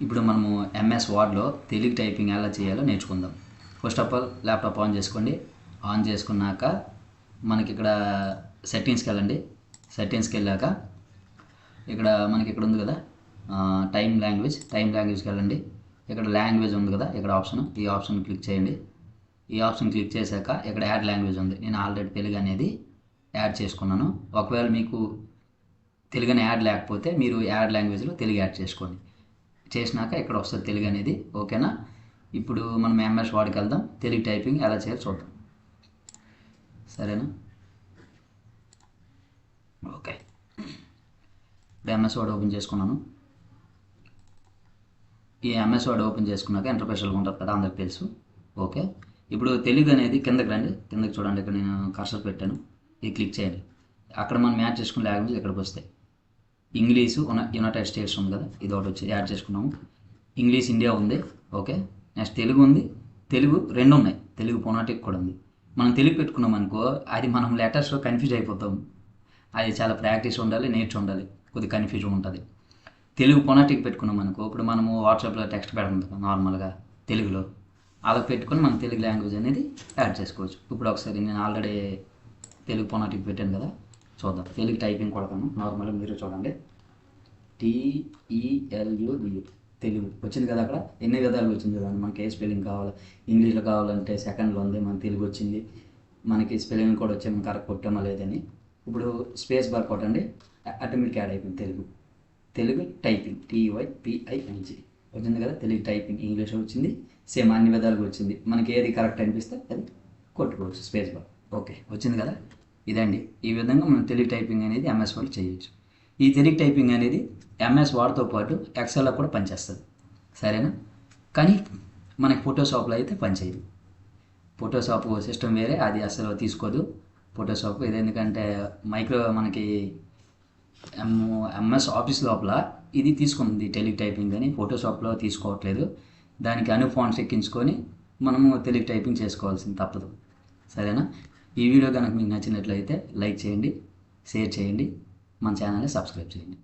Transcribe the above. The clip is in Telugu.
ఇప్పుడు మనము ఎంఎస్ వర్డ్లో తెలుగు టైపింగ్ ఎలా చేయాలో నేర్చుకుందాం. First of all laptop on చేసుకోండి. ఆన్ చేసుకున్నాక మనకి ఇక్కడ సెట్టింగ్స్కి వెళ్ళండి. సెట్టింగ్స్కి వెళ్ళాక ఇక్కడ మనకి ఇక్కడ ఉంది కదా టైం లాంగ్వేజ్కి వెళ్ళండి. ఇక్కడ లాంగ్వేజ్ ఉంది కదా, ఇక్కడ ఈ ఆప్షన్ క్లిక్ చేయండి. ఈ ఆప్షన్ క్లిక్ చేశాక ఇక్కడ యాడ్ లాంగ్వేజ్ ఉంది. నేను ఆల్రెడీ తెలుగు అనేది యాడ్ చేసుకున్నాను. ఒకవేళ మీకు తెలుగు యాడ్ లేకపోతే మీరు యాడ్ లాంగ్వేజ్లో తెలుగు యాడ్ చేసుకోండి. చేసినాక ఇక్కడ వస్తుంది తెలుగు అనేది. ఓకేనా? ఇప్పుడు మనం ఎంఎస్ వర్డ్కి వెళ్దాం. తెలుగు టైపింగ్ ఎలా చేయాలో చూద్దాం. సరేనా? ఓకే, ఇప్పుడు ఎంఎస్ వర్డ్ ఓపెన్ చేసుకున్నాను. ఈ ఎంఎస్ వర్డ్ ఓపెన్ చేసుకున్నాక ఇంటర్ఫేస్లో ఉంటుంది కదా, అందరికి తెలుసు. ఓకే, ఇప్పుడు తెలుగు అనేది కిందకి రండి. కిందకి చూడండి, ఇక్కడ నేను కర్సర్ పెట్టాను. ఇది క్లిక్ చేయండి. అక్కడ మనం యాడ్ చేసుకున్న లాంగ్వేజ్ ఇక్కడికి వస్తాయి. ఇంగ్లీషు యునైటెడ్ స్టేట్స్ ఉంది కదా, ఇది ఒకటి వచ్చి యాడ్ చేసుకున్నాము. ఇంగ్లీష్ ఇండియా ఉంది. ఓకే, నెక్స్ట్ తెలుగు ఉంది. తెలుగు రెండు ఉన్నాయి, తెలుగు ఫొనాటిక్ కూడా ఉంది. మనం తెలుగు పెట్టుకున్నాం అనుకో, అది మనం లెటర్స్లో కన్ఫ్యూజ్ అయిపోతాం. అది చాలా ప్రాక్టీస్ ఉండాలి, నేర్చు ఉండాలి, కొద్దిగా కన్ఫ్యూజన్ ఉంటుంది. తెలుగు ఫొనాటిక్ పెట్టుకున్నాం అనుకో, ఇప్పుడు మనము వాట్సాప్లో టెక్స్ట్ పెడుతుంది నార్మల్గా తెలుగులో, అలా పెట్టుకొని మనం తెలుగు లాంగ్వేజ్ అనేది యాడ్ చేసుకోవచ్చు. ఇప్పుడు ఒకసారి నేను ఆల్రెడీ తెలుగు ఫొనాటిక్ పెట్టాను కదా, చూద్దాం. తెలుగు టైపింగ్ కొడతాను నార్మల్గా, మీరు చూడండి. TELU తెలుగు వచ్చింది కదా. అక్కడ ఎన్ని విధాలు వచ్చింది కదా, మనకి ఏ స్పెల్లింగ్ కావాలి. ఇంగ్లీష్లో కావాలంటే సెకండ్లో ఉంది, మన తెలుగు వచ్చింది. మనకి స్పెల్లింగ్ కూడా వచ్చి మనం కరెక్ట్ కొట్టామా లేదని. ఇప్పుడు స్పేస్ బార్ కొట్టండి, ఆటోమేటిక్ యాడ్ అయిపోయింది తెలుగు టైపింగ్. TYPING వచ్చింది కదా, తెలుగు టైపింగ్. ఇంగ్లీష్లో వచ్చింది, సేమ్ అన్ని విధాలుగా వచ్చింది. మనకి ఏది కరెక్ట్ అనిపిస్తే అది కొట్టుకోవచ్చు, స్పేస్ బార్. ఓకే, వచ్చింది కదా. ఇదండి, ఈ విధంగా మనం తెలుగు టైపింగ్ అనేది ఎంఎస్ వర్డ్ చేయొచ్చు. ఈ తెలుగు టైపింగ్ అనేది ఎంఎస్ వర్డ్తో పాటు ఎక్సెల్లో కూడా పనిచేస్తుంది. సరేనా? కానీ మనకి ఫోటోషాప్లో అయితే పనిచేయదు. ఫోటోషాప్ సిస్టమ్ వేరే, అది అసలు తీసుకోదు ఫోటోషాప్. ఇది ఎందుకంటే మనకి ఎంఎస్ ఆఫీస్ లోపల ఇది తీసుకుంది తెలుగు టైపింగ్ అని, ఫోటోషాప్లో తీసుకోవట్లేదు. దానికి ఫాంట్స్ ఎక్కించుకొని మనము తెలుగు టైపింగ్ చేసుకోవాల్సింది తప్పదు. సరేనా? ఈ వీడియో కనుక మీకు నచ్చినట్లయితే లైక్ చేయండి, షేర్ చేయండి, మన ఛానల్ని సబ్స్క్రైబ్ చేయండి.